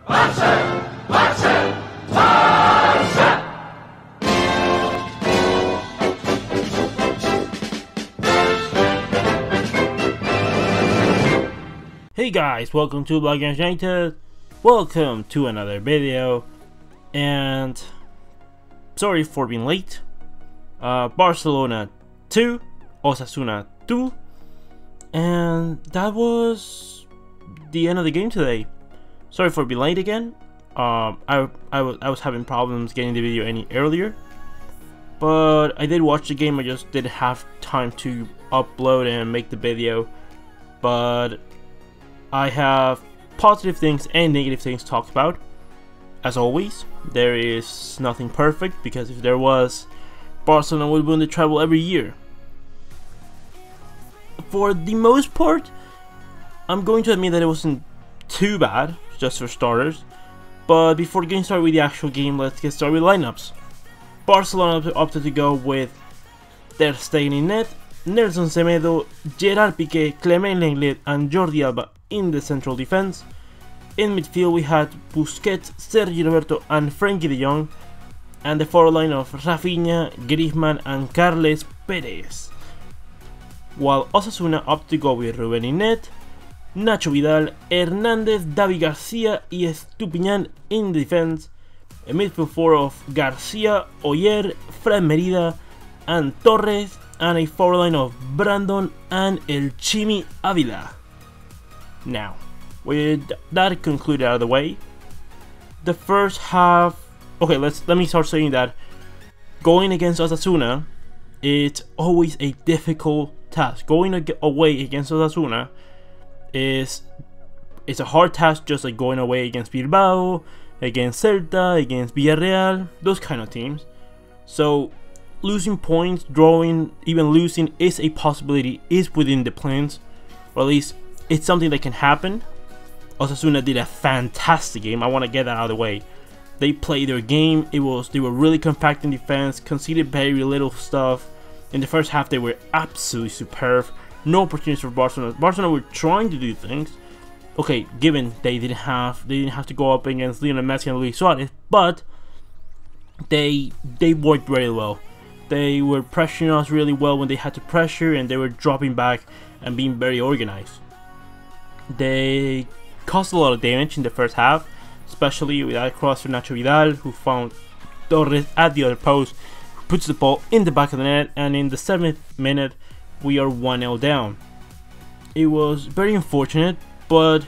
Hey guys, welcome to Blog Games United. Welcome to another video, and sorry for being late. Barcelona 2, Osasuna 2, and that was the end of the game today. Sorry for being late again. I was having problems getting the video any earlier, but I did watch the game. I just didn't have time to upload and make the video, but I have positive things and negative things to talk about. As always, there is nothing perfect, because if there was, Barcelona would win the treble every year. For the most part, I'm going to admit that it wasn't too bad, just for starters. But before getting started with the actual game, let's get started with lineups. Barcelona opted to go with Ter Stegen in net, Nelson Semedo, Gerard Piqué, Clement Lenglet and Jordi Alba in the central defense. In midfield we had Busquets, Sergi Roberto and Frenkie de Jong, and the forward line of Rafinha, Griezmann and Carles Perez. While Osasuna opted to go with Ruben in net, Nacho Vidal, Hernandez, David Garcia y Estupiñán in defense. A midfield four of Garcia, Oyer, Fred Merida and Torres, and a forward line of Brandon and El Chimi Avila. Now, with that concluded out of the way, the first half. Okay, let me start saying that going against Osasuna, it's always a difficult task. Going away against Osasuna it's a hard task, just like going away against Bilbao, against Celta, against Villarreal, those kind of teams. So losing points, drawing, even losing is a possibility, is within the plans, or at least it's something that can happen. Osasuna did a fantastic game. I want to get that out of the way. They played their game. They were really compact in defense, conceded very little stuff. In the first half, they were absolutely superb. No opportunities for Barcelona. Barcelona were trying to do things. Okay, given they didn't have to go up against Lionel Messi and Luis Suarez, but they worked very well. They were pressuring us really well when they had to pressure, and they were dropping back and being very organized. They caused a lot of damage in the first half, especially with that cross from Nacho Vidal, who found Torres at the other post, who puts the ball in the back of the net, and in the 7th minute, we are 1-0 down. It was very unfortunate, but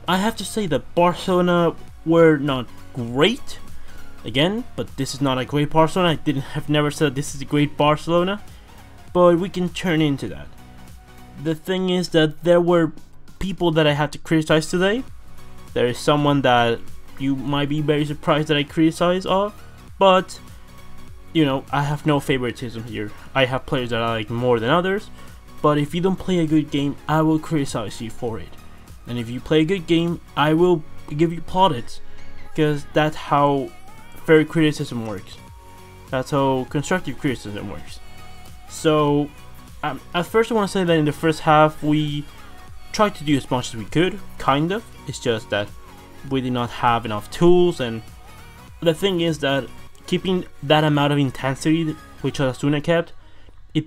I have to say that Barcelona were not great, again, but this is not a great Barcelona. I have never said this is a great Barcelona, but we can turn into that. The thing is that there were people that I had to criticize today. There is someone that you might be very surprised that I criticize of, but you know, I have no favoritism here. I have players that I like more than others, but if you don't play a good game, I will criticize you for it. And if you play a good game, I will give you plaudits, because that's how fair criticism works. That's how constructive criticism works. So at first I want to say that in the first half we tried to do as much as we could, kind of. It's just that we did not have enough tools, and the thing is that keeping that amount of intensity which Osasuna kept, they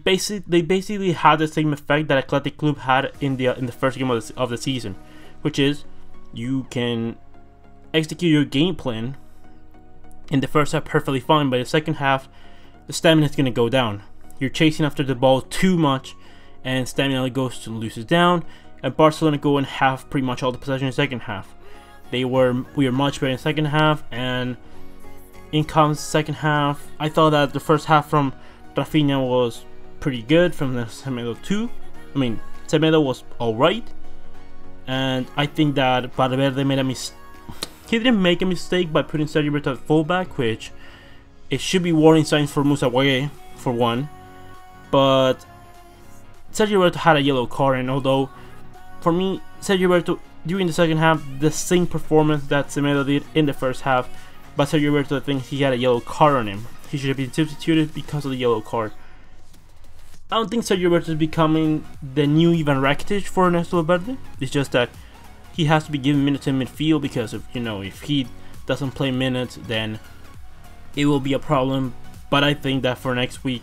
basically had the same effect that Athletic Club had in the first game of the season, which is you can execute your game plan in the first half perfectly fine, but the second half the stamina is going to go down. You're chasing after the ball too much, and stamina loses down. And Barcelona go and have pretty much all the possession in the second half. We were much better in the second half, and in comes the second half. I thought that the first half from Rafinha was pretty good, from the Semedo too. I mean, Semedo was alright, and I think that Valverde made a mistake. He didn't make a mistake by putting Sergi Roberto at fullback, which it should be warning signs for Musa Wague, for one. But Sergi Roberto had a yellow card, and although for me, Sergi Roberto during the second half, the same performance that Semedo did in the first half, but Sergi Roberto thinks he had a yellow card on him. He should have been substituted because of the yellow card. I don't think Sergio Roberto is becoming the new Ivan Rakitic for Ernesto Valverde. It's just that he has to be given minutes in midfield, because if he doesn't play minutes, then it will be a problem. But I think that for next week,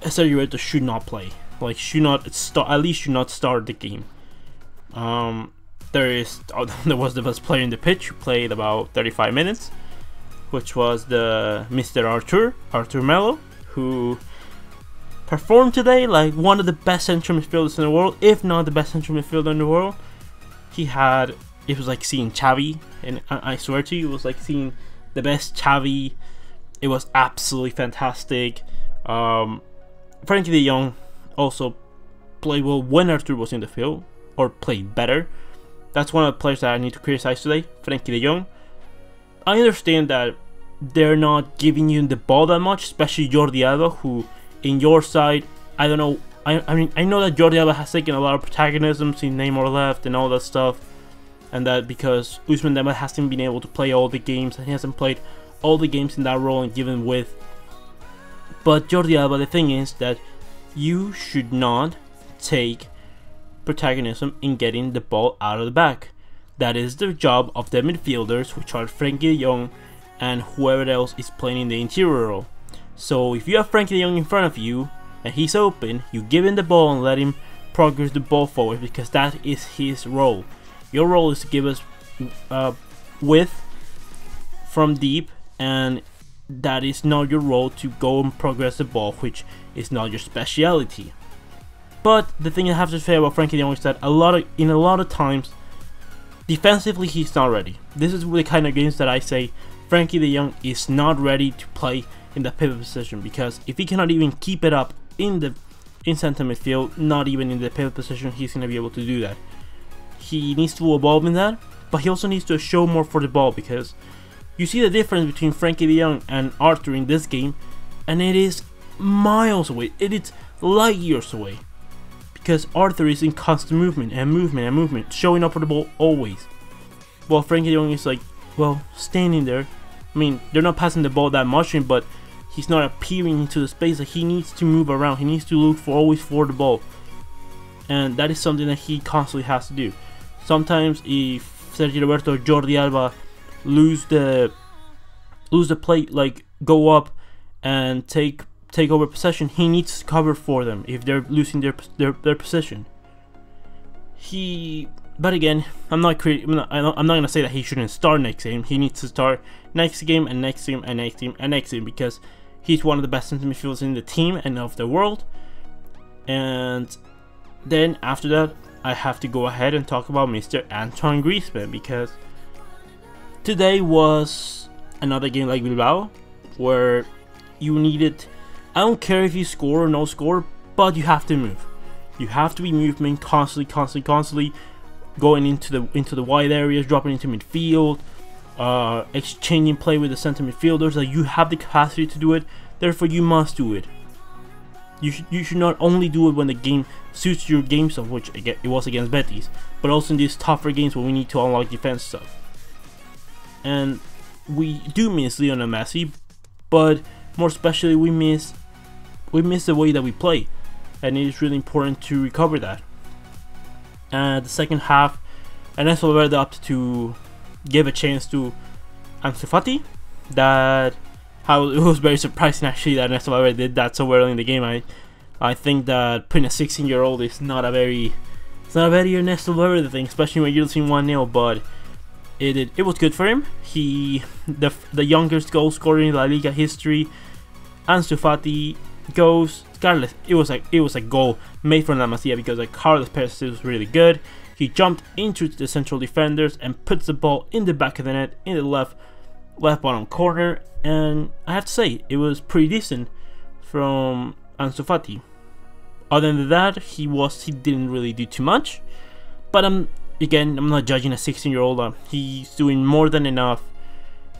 Sergio Roberto should not play. Like, should not start. At least should not start the game. There was the best player in the pitch who played about 35 minutes, which was the Mr. Arthur Melo, who performed today like one of the best central midfielders in the world, if not the best central midfielder in the world. It was like seeing Xavi, and I swear to you, it was like seeing the best Xavi. It was absolutely fantastic. Frankie de Jong also played well when Arthur was in the field, or played better. That's one of the players that I need to criticize today, Frankie de Jong. I understand that they're not giving you the ball that much, especially Jordi Alba, who in your side, I don't know. I mean, I know that Jordi Alba has taken a lot of protagonism since Neymar left and all that stuff, and that because Ousmane Dembele hasn't been able to play all the games, and he hasn't played all the games in that role and given width. But Jordi Alba, the thing is that you should not take protagonism in getting the ball out of the back. That is the job of the midfielders, which are Frankie de Jong and whoever else is playing in the interior role. So if you have Frankie de Jong in front of you and he's open, you give him the ball and let him progress the ball forward, because that is his role. Your role is to give us width from deep, and that is not your role to go and progress the ball, which is not your speciality. But the thing I have to say about Frankie de Jong is that a lot of times, defensively, he's not ready. This is the kind of games that I say Frankie de Jong is not ready to play in the pivot position, because if he cannot even keep it up in center midfield, not even in the pivot position, he's going to be able to do that. He needs to evolve in that, but he also needs to show more for the ball, because you see the difference between Frankie de Jong and Arthur in this game, and it is miles away. It is light years away, because Arthur is in constant movement, showing up for the ball always, while Frankie de Jong is like, well, standing there. I mean, they're not passing the ball that much, but he's not appearing into the space. Like, he needs to move around. He needs to look always for the ball, and that is something that he constantly has to do. Sometimes if Sergio Roberto or Jordi Alba lose the play, like go up and take over possession, he needs to cover for them if they're losing their possession. But again, I'm not gonna say that he shouldn't start next game. He needs to start next game and next game and next game and next game, because he's one of the best center midfielders in the team and of the world. And then after that, I have to go ahead and talk about Mr. Antoine Griezmann, because today was another game like Bilbao, where you needed, I don't care if you score or no score, but you have to move. You have to be moving constantly, going into the wide areas, dropping into midfield, exchanging play with the center midfielders. Like, you have the capacity to do it, therefore you must do it. You should not only do it when the game suits your game stuff, which it was against Betis, but also in these tougher games where we need to unlock defense stuff. And we do miss Lionel Messi, but more especially we miss the way that we play, and it is really important to recover that. The second half, Ernesto Valverde opted to give a chance to Ansu Fati. It was very surprising actually that Ernesto Valverde did that so early in the game. I think that putting a 16-year-old is not a very Ernesto Valverde thing, especially when you're losing 1-0. But it was good for him. The youngest goal scorer in La Liga history. Ansu Fati goes. Carlos, it was a goal made from La Masia, because Carlos Perez was really good. He jumped into the central defenders and puts the ball in the back of the net in the left bottom corner, and I have to say it was pretty decent from Ansu Fati. Other than that, he didn't really do too much, but again, I'm not judging a 16-year-old. He's doing more than enough,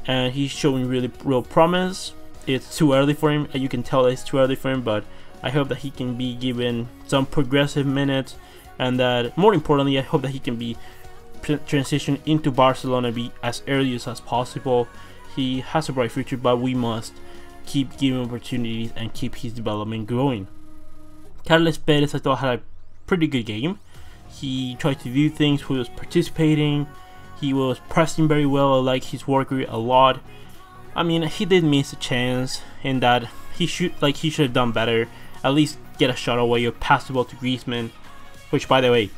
and he's showing real promise. It's too early for him, and you can tell it's too early for him, but I hope that he can be given some progressive minutes, and that more importantly, I hope that he can be transitioned into Barcelona as early as possible. He has a bright future, but we must keep giving opportunities and keep his development growing. Carlos Perez, I thought, had a pretty good game. He tried to do things. He was participating. He was pressing very well. I like his work rate a lot. I mean, he did miss a chance in that he should have done better. At least get a shot away or pass the ball to Griezmann. Which, by the way,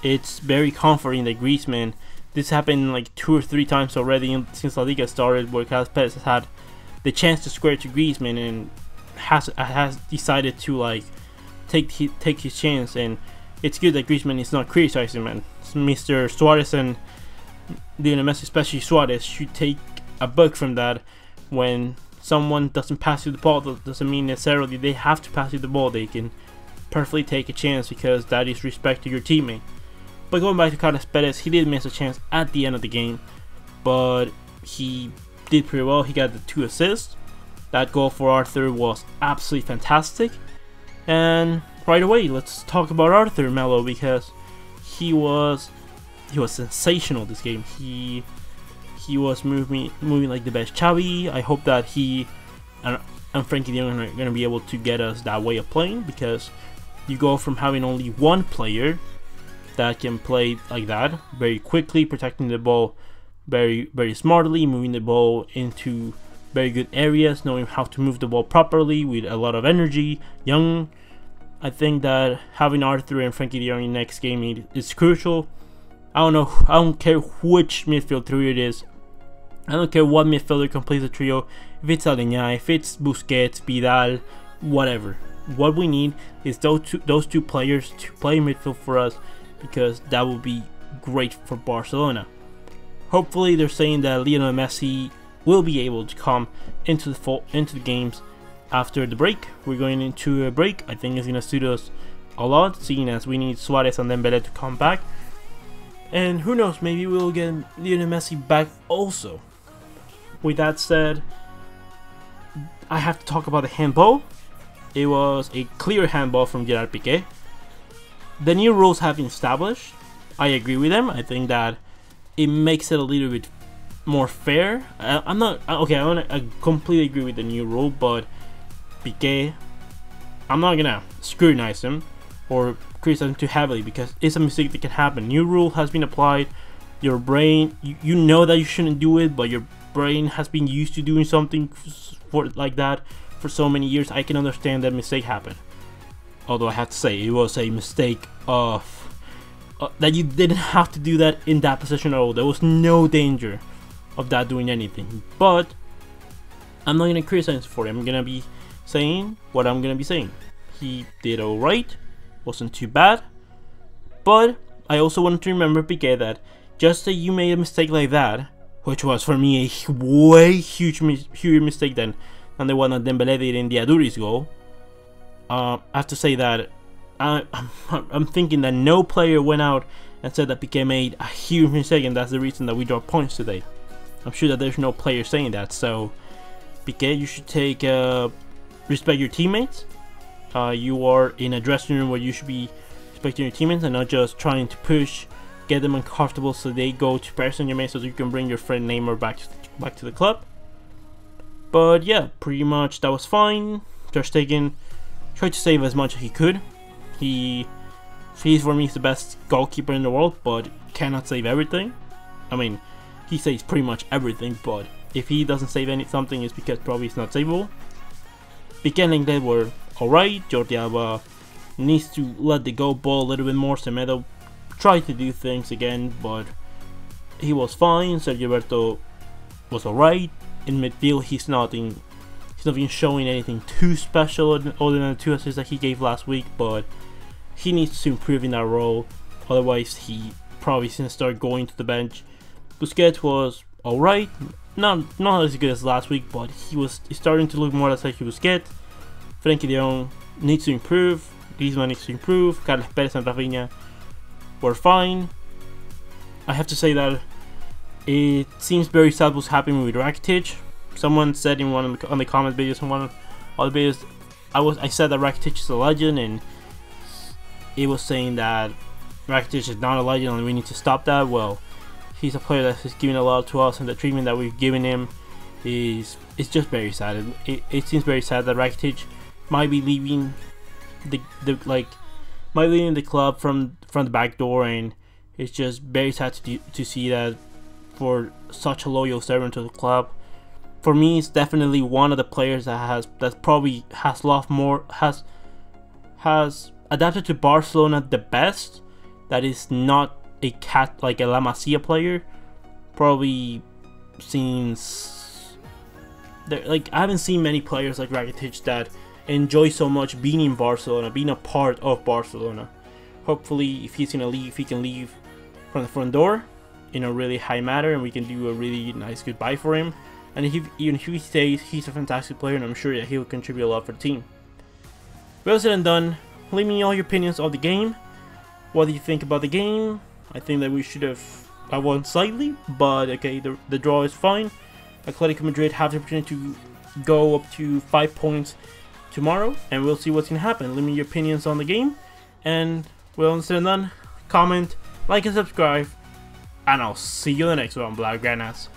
it's very comforting that Griezmann. This happened like 2 or 3 times already since La Liga started, where Carlos Perez has had the chance to square to Griezmann and has decided to like take his chance. And it's good that Griezmann is not criticizing, man. Mr. Suarez and Lionel Messi, especially Suarez, should take a book from that. When someone doesn't pass you the ball, that doesn't mean necessarily they have to pass you the ball. They can perfectly take a chance, because that is respect to your teammate. But going back to Carlos Perez, he did miss a chance at the end of the game, but he did pretty well. He got the 2 assists. That goal for Arthur was absolutely fantastic. And right away, let's talk about Arthur Melo, because he was sensational this game. He was moving like the best Xavi. I hope that he and Frankie de Jong are going to be able to get us that way of playing, because you go from having only one player that can play like that, very quickly, protecting the ball very, very smartly, moving the ball into very good areas, knowing how to move the ball properly with a lot of energy, young. I think that having Arthur and Frankie de Jong in the next game is crucial. I don't care which midfield trio it is. I don't care what midfielder completes the trio. If it's Aleñá, if it's Busquets, Vidal, whatever. What we need is those two players to play midfield for us, because that would be great for Barcelona. Hopefully, they're saying that Lionel Messi will be able to come into the games after the break. We're going into a break. I think it's going to suit us a lot, seeing as we need Suarez and Dembélé to come back. And who knows, maybe we'll get Lionel Messi back also. With that said, I have to talk about the handball. It was a clear handball from Gerard Piqué. The new rules have been established. I agree with them. I think that it makes it a little bit more fair. I completely agree with the new rule, but Piqué, I'm not gonna scrutinize him or criticize him too heavily, because it's a mistake that can happen. New rule has been applied. Your brain, you know that you shouldn't do it, but your brain has been used to doing something like that for so many years. I can understand that mistake happened. Although I have to say, it was a mistake of that you didn't have to do that in that position at all. There was no danger of that doing anything. But I'm not gonna criticize for it. I'm gonna be saying what I'm gonna be saying. He did alright, wasn't too bad. But I also want to remember, Piqué, that just that you made a mistake like that, which was for me a way huge mistake than the one that Dembélé did in the Aduri's goal. I have to say that I'm thinking that no player went out and said that Piqué made a huge mistake, and that's the reason that we drop points today. I'm sure that there's no player saying that. So Piqué, you should take respect your teammates. You are in a dressing room where you should be respecting your teammates and not just trying to push, get them uncomfortable so they go to Paris Saint-Germain so you can bring your friend Neymar back to the club. But yeah, pretty much that was fine. Ter Stegen tried to save as much as he could. He's for me the best goalkeeper in the world, but cannot save everything. I mean, he saves pretty much everything, but if he doesn't save something, it's because probably it's not savable. Piqué and Lenglet were alright. Jordi Alba needs to let the goal ball a little bit more. Semedo tried to do things again, but he was fine. Sergio Roberto was alright. In midfield, he's not been showing anything too special other than the 2 assists that he gave last week, but he needs to improve in that role. Otherwise, he probably is going to start going to the bench. Busquets was alright, not as good as last week, but he's starting to look more like Busquets. Frankie de Jong needs to improve. Griezmann needs to improve. Carlos Perez and Rafinha were fine. I have to say that it seems very sad what's happening with Rakitic. Someone said in one on the comment videos, in one of the videos, I said that Rakitic is a legend, and it was saying that Rakitic is not a legend and we need to stop that. Well, he's a player that has given a lot to us, and the treatment that we've given him is just very sad. It seems very sad that Rakitic might be leaving the might be leaving the club from the back door, and it's just very sad to see that for such a loyal servant to the club. For me, it's definitely one of the players that probably has adapted to Barcelona the best. That is not a cat like a La Masia player. Probably since I haven't seen many players like Rakitic that enjoy so much being in Barcelona, being a part of Barcelona. Hopefully, if he's gonna leave, he can leave from the front door in a really high manner, and we can do a really nice goodbye for him. And even if he stays, he's a fantastic player, and I'm sure that he will contribute a lot for the team. Well said and done. Leave me all your opinions of the game. What do you think about the game? I think that we should have won slightly, but okay, the draw is fine. Atletico Madrid have the opportunity to go up to 5 points tomorrow, and we'll see what's gonna happen. Leave me your opinions on the game, and well said and done. Comment, like, and subscribe, and I'll see you in the next one, Blaugranas.